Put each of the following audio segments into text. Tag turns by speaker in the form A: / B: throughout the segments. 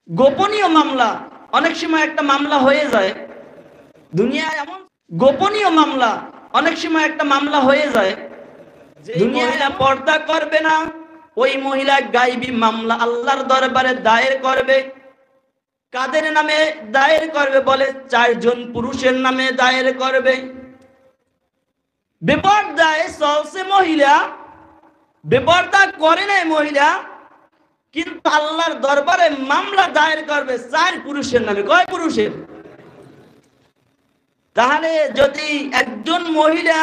A: গোপনীয় মামলা অনেক সময় একটা মামলা হয়ে যায় দুনিয়ায়, এমন গোপনীয় মামলা অনেক সময় একটা মামলা হয়ে যায় দুনিয়ায় পর্দা করবে না ওই মহিলা গায়বী মামলা আল্লাহর দরবারে দায়ের করবে। কাদের নামে দায়ের করবে? বলে 4 জন পুরুষের নামে দায়ের করবে। বেপরদায় চলছে মহিলা, বেপরদা করে নাই মহিলা, কিন্তু আল্লাহর দরবারে মামলা দায়ের করবে 4 পুরুষের নামে। কয় পুরুষের? তাহলে যদি একজন মহিলা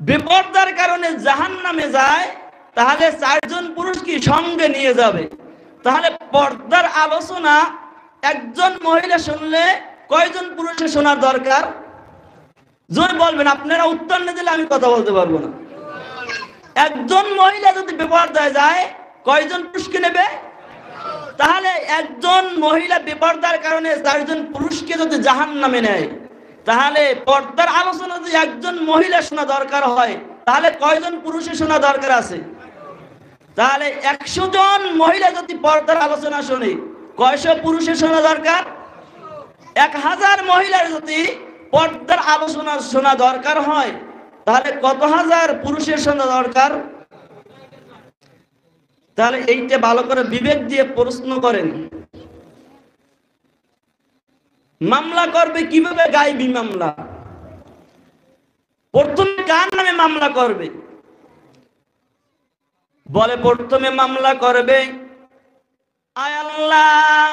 A: বেপরদার কারণে জাহান্নামে যায়, তাহলে 4 জন পুরুষ কি সঙ্গে নিয়ে যাবে? তাহলে পর্দার আলোচনা একজন মহিলা শুনলে কয়জন পুরুষের শোনার দরকার? জোর বলবেন, আপনারা উত্তর না দিলে আমি কথা বলতে পারবো না। একজন মহিলা যদি বেপরদায় যায় কয়জন পুরুষকে নেবে? তাহলে একজন মহিলা বেপরদার কারণে 4 জন পুরুষকে যদি জাহান্নামে নেয়, তাহলে পর্দার আলোচনা যদি একজন মহিলা শোনা দরকার হয়, তাহলে কয়জন পুরুষের শোনা দরকার আছে? তাহলে 100 জন মহিলা যদি পর্দার আলোচনা শুনে কয়শো পুরুষের শোনা দরকার? 1000 মহিলার যদি পর্দার আলোচনা শোনা দরকার হয়, তাহলে কত হাজার পুরুষের শোনা দরকার? তাহলে এইটা ভালো করে বিবেক দিয়ে প্রশ্ন করেন। মামলা করবে কিভাবে? গায়বী মামলা। প্রথমে কার নামে মামলা করবে? বলে প্রথমে মামলা করবে, আয় আল্লাহ,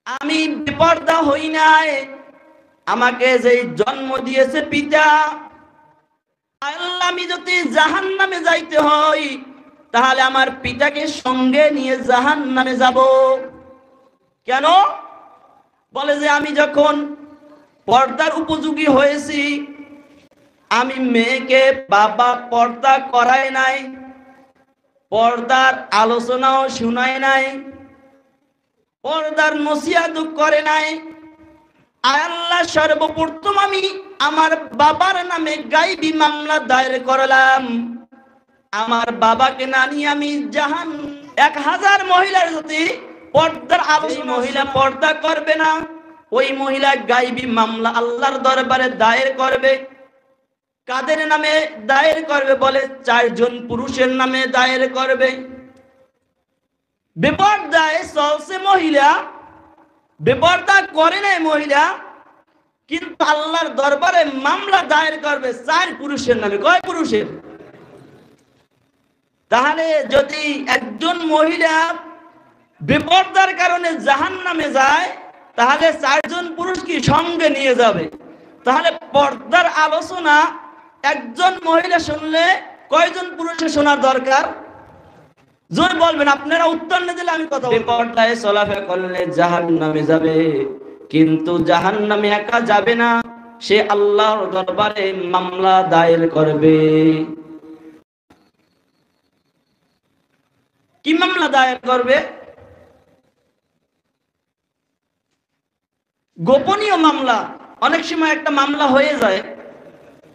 A: আমি বেপরদা হই নাই, আমাকে যেই জন্ম দিয়েছে পিতা, আয় আল্লাহ, আমি যদি জাহান্নামে যাইতে হয় তাহলে আমার পিতাকে সঙ্গে নিয়ে জাহান্নামে যাব। কেন? বলে যে আমি যখন পর্দার উপযোগী হয়েছি, আমি মেয়েকে বাবা পর্দা করায় নাই, পর্দার আলোচনাও শুনায় নাই, পর্দার নসিহত করে নাই। আল্লাহ, সর্বপ্রথম আমি আমার বাবার নামে গায়বী মামলা দায়ের করলাম, আমার বাবাকে না নিয়ে আমি জাহান। 1000 মহিলার যদি পর্দার আলোচনা, মহিলা পর্দা করবে না ওই মহিলা গায়বী মামলা আল্লাহর দরবারে দায়ের করবে। কাদের নামে দায়ের করবে? বলে 4 জন পুরুষের নামে দায়ের করবে। বেপরদায় চলছে মহিলা, বেপরদা করে নাই মহিলা, কিন্তু আল্লাহর দরবারে মামলা দায়ের করবে 4 পুরুষের নামে। কয় পুরুষের? তাহলে যদি একজন মহিলা বেপরদার কারণে জাহান্নামে যায়, তাহলে 4 জন পুরুষ কি সঙ্গে নিয়ে যাবে? তাহলে পর্দার আলোচনা একজন মহিলা শুনলে কয়জন পুরুষের শোনার দরকার? জোর বলবেন, আপনারা উত্তর না দিলে আমি কথা বলবো। বেপরদায় চলাফেরা করলে জাহান্নামে যাবে, কিন্তু জাহান্নামে একা যাবে না, সে আল্লাহর দরবারে মামলা দায়ের করবে। কি মামলা দায়ের করবে? গোপনীয় মামলা। অনেক সময় একটা মামলা হয়ে যায়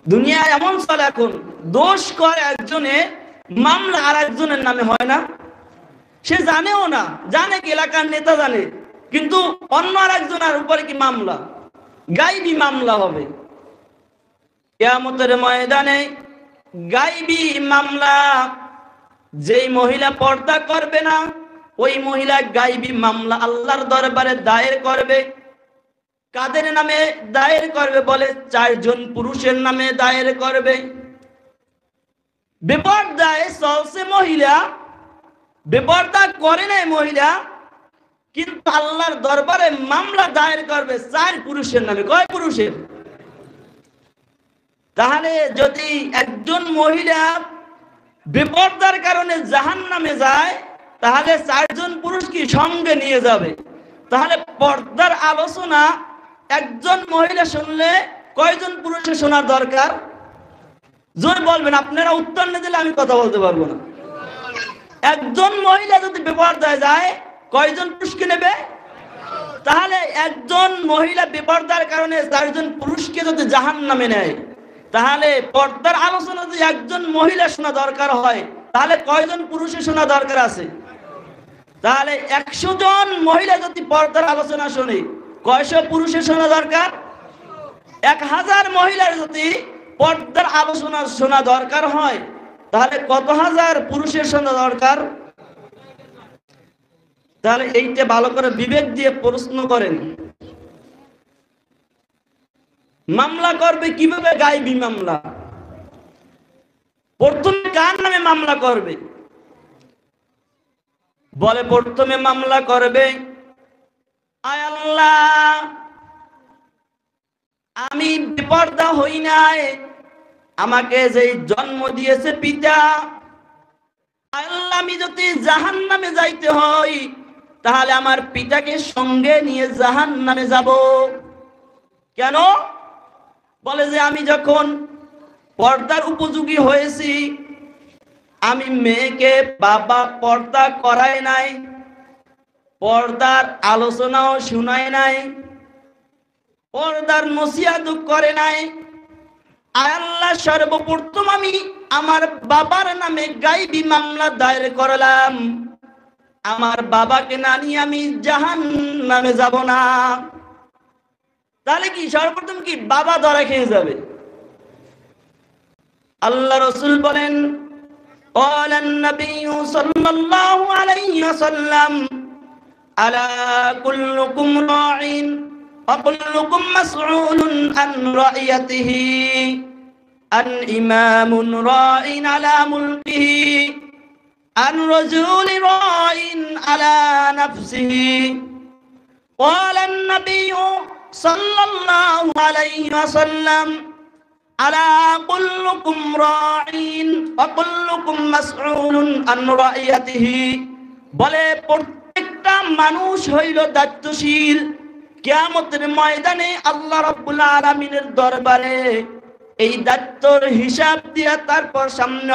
A: দুনিয়ায়, এমন চলে এখন, দোষ করে একজনে, মামলা আর একজনের নামে হয় না। সে জানেও না, জানে কি এলাকার নেতা জানে, কিন্তু অন্য আর একজনের উপরে কি মামলা, গায়বী মামলা হবে। কিয়ামতের ময়দানে গায়বী মামলা, যেই মহিলা পর্দা করবে না ওই মহিলা গায়বী মামলা আল্লাহর দরবারে দায়ের করবে। কাদের নামে দায়ের করবে? বলে 4 জন পুরুষের নামে দায়ের করবে। বেপরদায় চলছে মহিলা, বেপরদা করে নাই মহিলা, কিন্তু আল্লাহর দরবারে মামলা দায়ের করবে 4 পুরুষের নামে। কয় পুরুষের? তাহলে যদি একজন মহিলা বেপরদার কারণে জাহান্নামে যায়, তাহলে 4 জন পুরুষ কি সঙ্গে নিয়ে যাবে? তাহলে পর্দার আলোচনা একজন মহিলা শুনলে কয়জন পুরুষের শোনার দরকার? জোর বলবেন, আপনারা উত্তর না দিলে আমি কথা বলতে পারবো না। একজন মহিলা যদি বেপরদায় যায় কয়জন পুরুষকে নেবে? তাহলে একজন মহিলা বেপরদার কারণে 4 জন পুরুষকে যদি জাহান্নামে নেয়, তাহলে পর্দার আলোচনা যদি একজন মহিলা শোনা দরকার হয়, তাহলে কয়জন পুরুষের শোনা দরকার আছে? তাহলে 100 জন মহিলা যদি পর্দার আলোচনা শোনে, কয়শো পুরুষের শোনা দরকার? 1000 মহিলার যদি পর্দার আলোচনা শোনা দরকার হয়, তাহলে কত হাজার পুরুষের শোনা দরকার? তাহলে এইটা ভালো করে বিবেক দিয়ে প্রশ্ন করেন। মামলা করবে কিভাবে? গায়েবী মামলা। প্রথমে কার নামে মামলা করবে? বলে প্রথমে মামলা করবে, আয় আল্লাহ, আমি বেপরদা হই নাই, আমাকে যে জন্ম দিয়েছে পিতা, আল্লাহ আমি যদি জাহান্নামে যাইতে হয়, তাহলে আমার পিতাকে সঙ্গে নিয়ে জাহান্নামে যাব। কেন? বলে যে আমি যখন পর্দার উপযোগী হয়েছি, আমি মেয়েকে বাবা পর্দা করায় নাই, পর্দার আলোচনাও শোনায় নাই, পর্দার নসিহত করে নাই। আল্লাহ সর্বপ্রথম আমি আমার বাবার নামে গায়েবী মামলা দায়ের করলাম, আমার বাবাকে না নিয়ে আমি জাহান্নামে যাব না। তাহলে কি সর্বপ্রথম কি বাবা ধরা খেয়ে যাবে? আল্লাহ রাসূল বলেন, قال النبي صلى الله عليه وسلم ألا كلكم راع وكلكم مسؤول عن رعيته أن إمام راع على ملكه أن رجل راع على نفسه قال النبي صلى الله عليه وسلم ألا كلكم راع وكلكم مسؤول عن رعيته। বলে প্রত্যেকটা মানুষ হইল দায়িত্বশীল। কিয়ামতের ময়দানে আল্লাহ রাব্বুল আলামিনের দরবারে এই দায়িত্বের হিসাব দিয়া তারপর সামনে